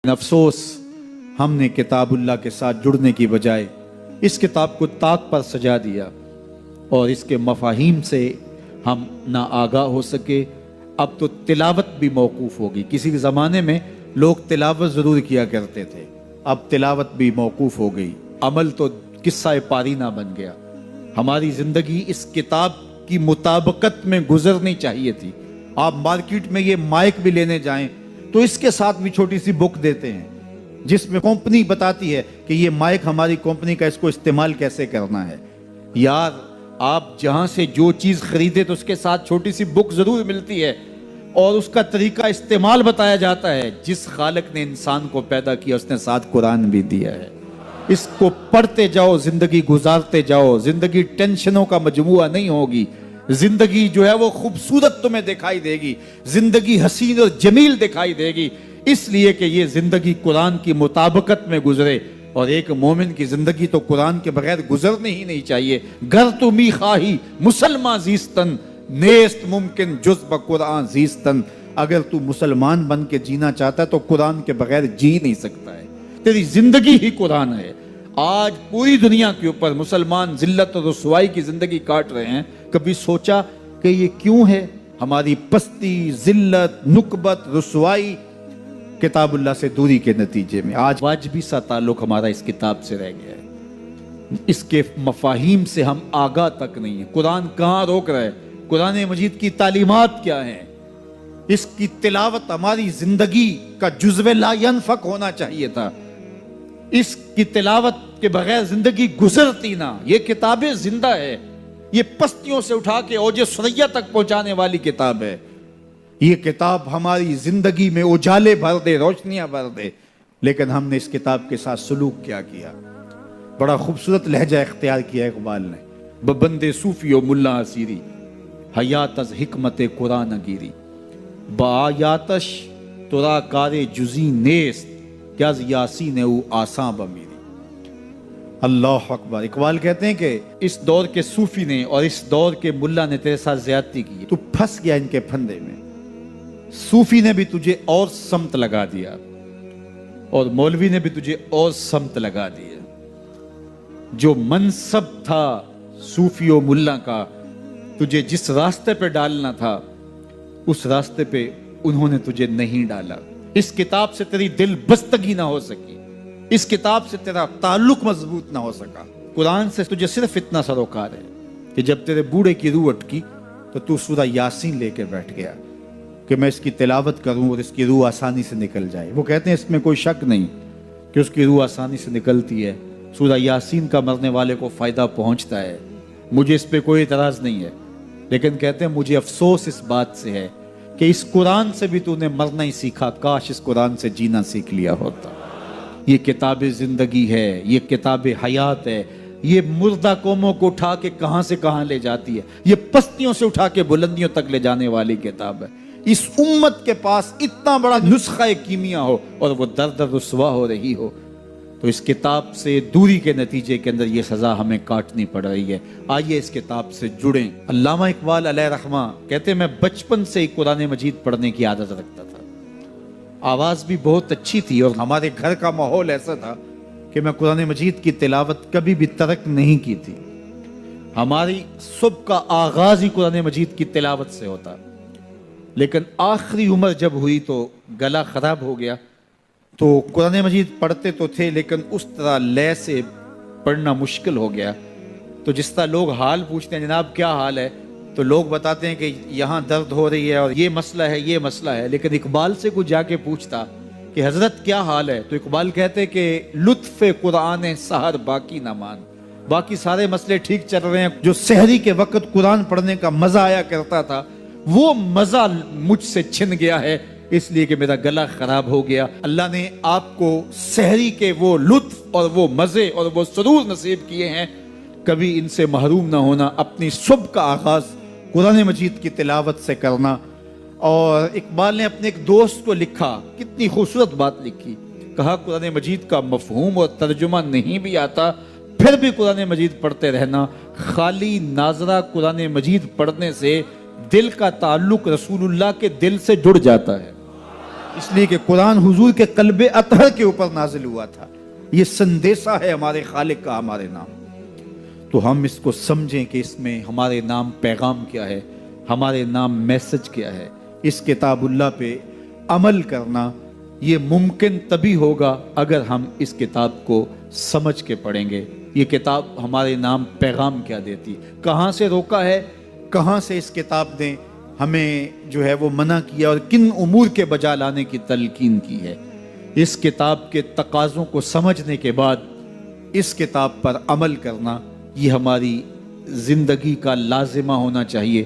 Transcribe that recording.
افسوس ہم نے کتاب اللہ کے ساتھ جڑنے کی بجائے اس کتاب کو طاق پر سجا دیا اور اس کے مفاہیم سے ہم نہ آگاہ ہو سکے۔ اب تو تلاوت بھی موقوف ہوگی۔ کسی زمانے میں لوگ تلاوت ضرور کیا کرتے تھے، اب تلاوت بھی موقوف ہو گئی، عمل تو قصہ پارینہ بن گیا۔ ہماری زندگی اس کتاب کی مطابقت میں گزرنی چاہیے تھی۔ آپ مارکیٹ میں یہ مائک بھی لینے جائیں تو اس کے ساتھ بھی چھوٹی سی بک دیتے ہیں جس میں کمپنی بتاتی ہے کہ یہ مائک ہماری کمپنی کا، اس کو استعمال کیسے کرنا ہے۔ یار آپ جہاں سے جو چیز خریدے تو اس کے ساتھ چھوٹی سی بک ضرور ملتی ہے اور اس کا طریقہ استعمال بتایا جاتا ہے۔ جس خالق نے انسان کو پیدا کیا اس نے ساتھ قرآن بھی دیا ہے۔ اس کو پڑھتے جاؤ، زندگی گزارتے جاؤ۔ زندگی ٹینشنوں کا مجموعہ نہیں ہوگی، زندگی جو ہے وہ خوبصورت تمہیں دکھائی دے گی، زندگی حسین اور جمیل دکھائی دے گی، اس لیے کہ یہ زندگی قرآن کی مطابقت میں گزرے۔ اور ایک مومن کی زندگی تو قرآن کے بغیر گزرنی ہی نہیں چاہیے۔ گر تو می خواہی مسلمان زیستن، نیست ممکن جز بقرآن زیستن۔ اگر تو مسلمان بن کے جینا چاہتا ہے تو قرآن کے بغیر جی نہیں سکتا ہے۔ تیری زندگی ہی قرآن ہے۔ آج پوری دنیا کے اوپر مسلمان ذلت اور رسوائی کی زندگی کاٹ رہے ہیں۔ کبھی سوچا کہ یہ کیوں ہے؟ ہماری پستی، ذلت، نکبت، رسوائی کتاب اللہ سے دوری کے نتیجے میں۔ آج واجبی سا تعلق ہمارا اس کتاب سے رہ گیا ہے۔ اس کے مفاہیم سے ہم آگاہ تک نہیں ہیں۔ قرآن کہاں روک رہا ہے؟ قرآن مجید کی تعلیمات کیا ہیں؟ اس کی تلاوت ہماری زندگی کا جزو لا ینفک ہونا چاہیے تھا۔ اس کی تلاوت کے بغیر زندگی گزرتی نہ۔ یہ کتابیں زندہ ہے، یہ پستیوں سے اٹھا کے اوج ثریا تک پہنچانے والی کتاب ہے۔ یہ کتاب ہماری زندگی میں اجالے بھر دے، روشنیاں بھر دے، لیکن ہم نے اس کتاب کے ساتھ سلوک کیا کیا؟ بڑا خوبصورت لہجہ اختیار کیا اقبال نے۔ ببندے صوفی و ملا اسیری، حیات از حکمت قرآن گیری، بآیاتش ترا کار جزی نیست، کیا از یاسین او آساں بمیری۔ اللہ اکبر۔ اقبال کہتے ہیں کہ اس دور کے صوفی نے اور اس دور کے ملا نے تیرے ساتھ زیادتی کی، تو پھنس گیا ان کے پھندے میں۔ صوفی نے بھی تجھے اور سمت لگا دیا اور مولوی نے بھی تجھے اور سمت لگا دیا۔ جو منصب تھا صوفی و ملا کا، تجھے جس راستے پہ ڈالنا تھا اس راستے پہ انہوں نے تجھے نہیں ڈالا۔ اس کتاب سے تیری دل بستگی نہ ہو سکی، اس کتاب سے تیرا تعلق مضبوط نہ ہو سکا۔ قرآن سے تجھے صرف اتنا سروکار ہے کہ جب تیرے بوڑھے کی روح اٹکی تو سورہ یاسین لے کے بیٹھ گیا کہ میں اس کی تلاوت کروں اور اس کی روح آسانی سے نکل جائے۔ وہ کہتے ہیں اس میں کوئی شک نہیں کہ اس کی روح آسانی سے نکلتی ہے۔ سورہ یاسین کا مرنے والے کو فائدہ پہنچتا ہے، مجھے اس پہ کوئی اعتراض نہیں ہے، لیکن کہتے ہیں مجھے افسوس اس بات سے ہے کہ اس قرآن سے بھی تو نے مرنا ہی سیکھا، کاش اس قرآن سے جینا سیکھ لیا ہوتا۔ یہ کتاب زندگی ہے، یہ کتاب حیات ہے، یہ مردہ قوموں کو اٹھا کے کہاں سے کہاں لے جاتی ہے، یہ پستیوں سے اٹھا کے بلندیوں تک لے جانے والی کتاب ہے۔ اس امت کے پاس اتنا بڑا نسخہ کیمیا ہو اور وہ در در رسوا ہو رہی ہو تو اس کتاب سے دوری کے نتیجے کے اندر یہ سزا ہمیں کاٹنی پڑ رہی ہے۔ آئیے اس کتاب سے جڑیں۔ علامہ اقبال علیہ رحمہ کہتے ہیں میں بچپن سے ہی قرآن مجید پڑھنے کی عادت رکھتا تھا۔ آواز بھی بہت اچھی تھی اور ہمارے گھر کا ماحول ایسا تھا کہ میں قرآن مجید کی تلاوت کبھی بھی ترک نہیں کی تھی۔ ہماری صبح کا آغاز ہی قرآن مجید کی تلاوت سے ہوتا، لیکن آخری عمر جب ہوئی تو گلا خراب ہو گیا تو قرآن مجید پڑھتے تو تھے لیکن اس طرح لے سے پڑھنا مشکل ہو گیا۔ تو جس طرح لوگ حال پوچھتے ہیں جناب کیا حال ہے، تو لوگ بتاتے ہیں کہ یہاں درد ہو رہی ہے اور یہ مسئلہ ہے، یہ مسئلہ ہے، لیکن اقبال سے کوئی جا کے پوچھتا کہ حضرت کیا حال ہے تو اقبال کہتے کہ لطف قرآن سحر باقی نہ مان۔ باقی سارے مسئلے ٹھیک چل رہے ہیں، جو سحری کے وقت قرآن پڑھنے کا مزہ آیا کرتا تھا وہ مزہ مجھ سے چھن گیا ہے، اس لیے کہ میرا گلا خراب ہو گیا۔ اللہ نے آپ کو سحری کے وہ لطف اور وہ مزے اور وہ سرور نصیب کیے ہیں، کبھی ان سے محروم نہ ہونا۔ اپنی صبح کا آغاز قرآن مجید کی تلاوت سے کرنا۔ اور اقبال نے اپنے ایک دوست کو لکھا، کتنی خوبصورت بات لکھی، کہا قرآن مجید کا مفہوم اور ترجمہ نہیں بھی آتا پھر بھی قرآن مجید پڑھتے رہنا۔ خالی ناظرہ قرآن مجید پڑھنے سے دل کا تعلق رسول اللہ کے دل سے جڑ جاتا ہے۔ اس لیے کہ قرآن حضور کے قلب اطہر کے اوپر نازل ہوا تھا. یہ سندیسہ ہے ہمارے خالق کا ہمارے نام. تو ہم اس کو سمجھیں کہ اس میں ہمارے نام پیغام کیا ہے، ہمارے نام میسج کیا ہے. اس کتاب اللہ پہ عمل کرنا یہ ممکن تبھی ہوگا اگر ہم اس کتاب کو سمجھ کے پڑھیں گے. یہ کتاب ہمارے نام پیغام کیا دیتی، کہاں سے روکا ہے، کہاں سے اس کتاب نے ہمیں جو ہے وہ منع کیا اور کن امور کے بجا لانے کی تلقین کی ہے. اس کتاب کے تقاضوں کو سمجھنے کے بعد اس کتاب پر عمل کرنا یہ ہماری زندگی کا لازمہ ہونا چاہیے.